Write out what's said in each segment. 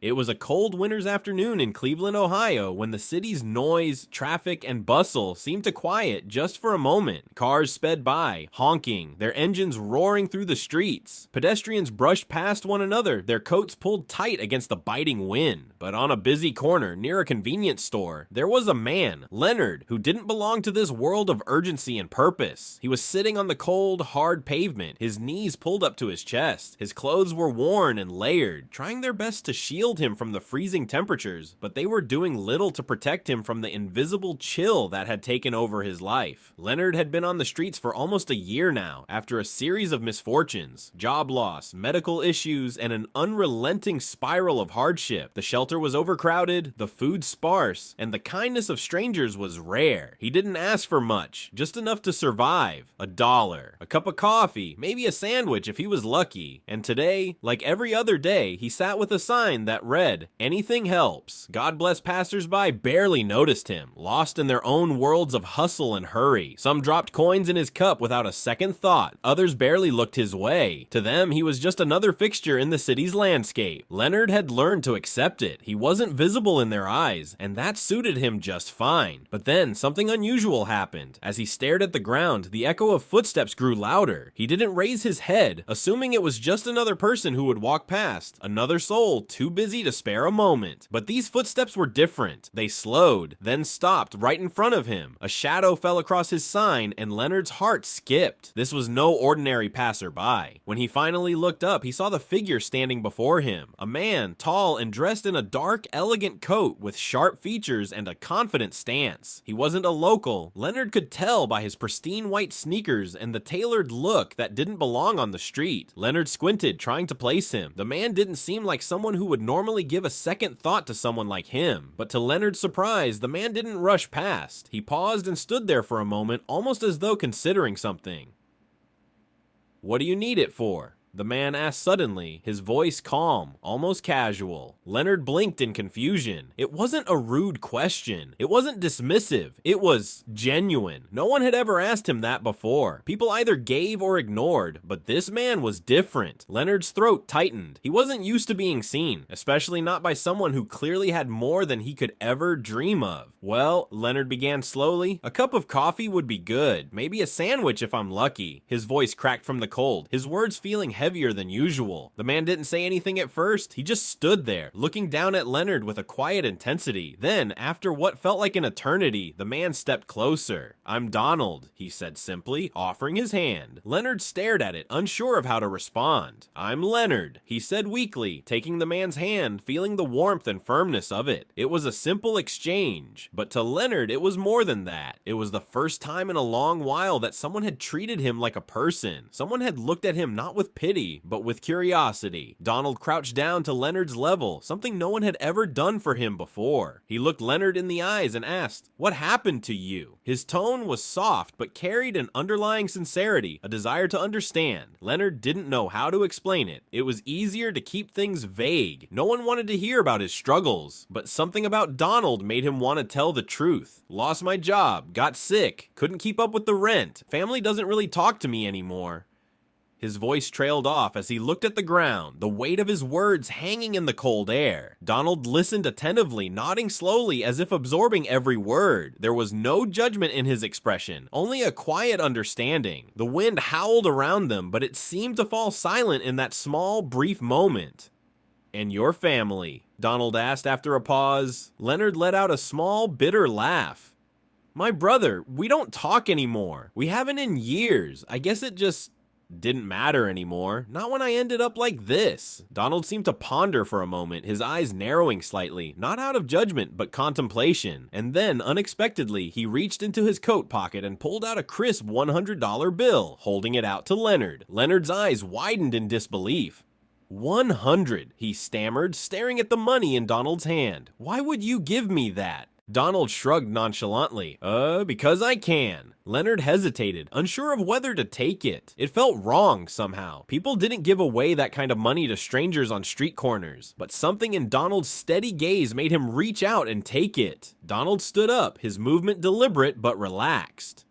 It was a cold winter's afternoon in Cleveland, Ohio, when the city's noise, traffic, and bustle seemed to quiet just for a moment. Cars sped by, honking, their engines roaring through the streets. Pedestrians brushed past one another, their coats pulled tight against the biting wind. But on a busy corner near a convenience store, there was a man, Leonard, who didn't belong to this world of urgency and purpose. He was sitting on the cold, hard pavement, his knees pulled up to his chest. His clothes were worn and layered, trying their best to shield him from the freezing temperatures, but they were doing little to protect him from the invisible chill that had taken over his life. Leonard had been on the streets for almost a year now, after a series of misfortunes, job loss, medical issues, and an unrelenting spiral of hardship. The shelter was overcrowded, the food sparse, and the kindness of strangers was rare. He didn't ask for much, just enough to survive. $1, a cup of coffee, maybe a sandwich if he was lucky. And today, like every other day, he sat with a sign that read, "Anything helps." God bless passersby barely noticed him, lost in their own worlds of hustle and hurry. Some dropped coins in his cup without a second thought. Others barely looked his way. To them, he was just another fixture in the city's landscape. Leonard had learned to accept it. He wasn't visible in their eyes, and that suited him just fine. But then, something unusual happened. As he stared at the ground, the echo of footsteps grew louder. He didn't raise his head, assuming it was just another person who would walk past, another soul too busy to spare a moment. But these footsteps were different. They slowed, then stopped right in front of him. A shadow fell across his sign, and Leonard's heart skipped. This was no ordinary passerby. When he finally looked up, he saw the figure standing before him. A man, tall and dressed in a dark, elegant coat with sharp features and a confident stance. He wasn't a local. Leonard could tell by his pristine white sneakers and the tailored look that didn't belong on the street. Leonard squinted, trying to place him. The man didn't seem like someone who would normally give a second thought to someone like him. But to Leonard's surprise, the man didn't rush past. He paused and stood there for a moment, almost as though considering something. "What do you need it for?" the man asked suddenly, his voice calm, almost casual. Leonard blinked in confusion. It wasn't a rude question. It wasn't dismissive. It was genuine. No one had ever asked him that before. People either gave or ignored, but this man was different. Leonard's throat tightened. He wasn't used to being seen, especially not by someone who clearly had more than he could ever dream of. "Well," Leonard began slowly, "a cup of coffee would be good. Maybe a sandwich if I'm lucky." His voice cracked from the cold, his words feeling heavier than usual. The man didn't say anything at first. He just stood there, looking down at Leonard with a quiet intensity. Then, after what felt like an eternity, the man stepped closer. "I'm Donald," he said simply, offering his hand. Leonard stared at it, unsure of how to respond. "I'm Leonard," he said weakly, taking the man's hand, feeling the warmth and firmness of it. It was a simple exchange, but to Leonard, it was more than that. It was the first time in a long while that someone had treated him like a person. Someone had looked at him not with pity, but with curiosity. Donald crouched down to Leonard's level, something no one had ever done for him before. He looked Leonard in the eyes and asked, "What happened to you?" His tone was soft, but carried an underlying sincerity, a desire to understand. Leonard didn't know how to explain it. It was easier to keep things vague. No one wanted to hear about his struggles, but something about Donald made him want to tell the truth. "Lost my job, got sick, couldn't keep up with the rent. Family doesn't really talk to me anymore." His voice trailed off as he looked at the ground, the weight of his words hanging in the cold air. Donald listened attentively, nodding slowly as if absorbing every word. There was no judgment in his expression, only a quiet understanding. The wind howled around them, but it seemed to fall silent in that small, brief moment. "And your family?" Donald asked after a pause. Leonard let out a small, bitter laugh. "My brother, we don't talk anymore. We haven't in years. I guess it just didn't matter anymore. Not when I ended up like this." Donald seemed to ponder for a moment, his eyes narrowing slightly, not out of judgment, but contemplation. And then, unexpectedly, he reached into his coat pocket and pulled out a crisp $100 bill, holding it out to Leonard. Leonard's eyes widened in disbelief. 100, he stammered, staring at the money in Donald's hand. "Why would you give me that?" Donald shrugged nonchalantly. Because I can." Leonard hesitated, unsure of whether to take it. It felt wrong somehow. People didn't give away that kind of money to strangers on street corners, but something in Donald's steady gaze made him reach out and take it. Donald stood up, his movement deliberate but relaxed.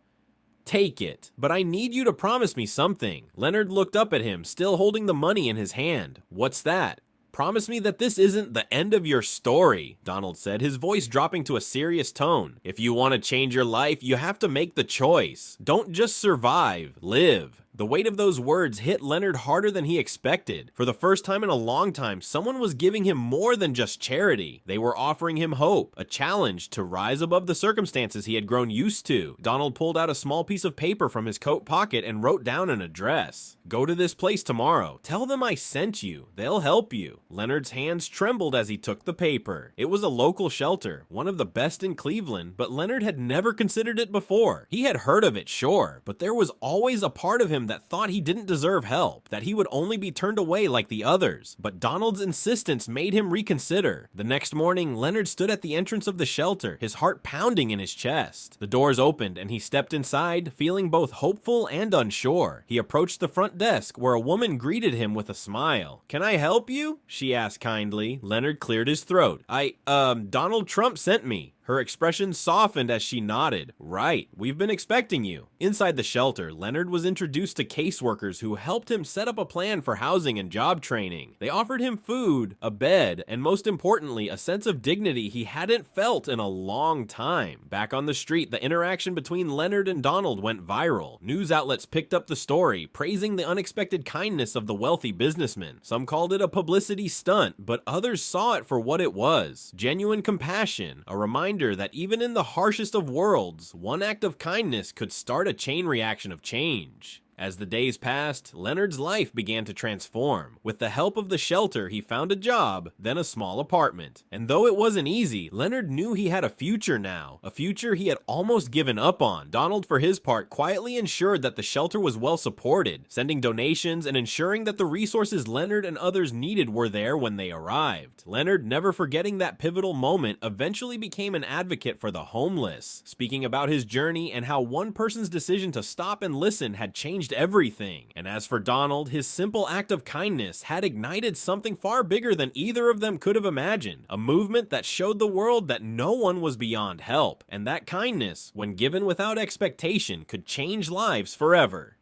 "Take it, but I need you to promise me something." Leonard looked up at him, still holding the money in his hand. "What's that?" Promise me that this isn't the end of your story, Donald said, his voice dropping to a serious tone. If you want to change your life, you have to make the choice. Don't just survive, live. The weight of those words hit Leonard harder than he expected. For the first time in a long time, someone was giving him more than just charity. They were offering him hope, a challenge to rise above the circumstances he had grown used to. Donald pulled out a small piece of paper from his coat pocket and wrote down an address. Go to this place tomorrow. Tell them I sent you. They'll help you. Leonard's hands trembled as he took the paper. It was a local shelter, one of the best in Cleveland, but Leonard had never considered it before. He had heard of it, sure, but there was always a part of him that thought he didn't deserve help, that he would only be turned away like the others. But Donald's insistence made him reconsider. The next morning, Leonard stood at the entrance of the shelter, his heart pounding in his chest. The doors opened and he stepped inside, feeling both hopeful and unsure. He approached the front desk where a woman greeted him with a smile. "Can I help you?" she asked kindly. Leonard cleared his throat. Donald Trump sent me." Her expression softened as she nodded. "Right, we've been expecting you." Inside the shelter, Leonard was introduced to caseworkers who helped him set up a plan for housing and job training. They offered him food, a bed, and most importantly, a sense of dignity he hadn't felt in a long time. Back on the street, the interaction between Leonard and Donald went viral. News outlets picked up the story, praising the unexpected kindness of the wealthy businessman. Some called it a publicity stunt, but others saw it for what it was: genuine compassion, a reminder that even in the harshest of worlds, one act of kindness could start a chain reaction of change. As the days passed, Leonard's life began to transform. With the help of the shelter, he found a job, then a small apartment. And though it wasn't easy, Leonard knew he had a future now, a future he had almost given up on. Donald, for his part, quietly ensured that the shelter was well supported, sending donations and ensuring that the resources Leonard and others needed were there when they arrived. Leonard, never forgetting that pivotal moment, eventually became an advocate for the homeless, speaking about his journey and how one person's decision to stop and listen had changed everything. And as for Donald, his simple act of kindness had ignited something far bigger than either of them could have imagined, a movement that showed the world that no one was beyond help, and that kindness, when given without expectation, could change lives forever.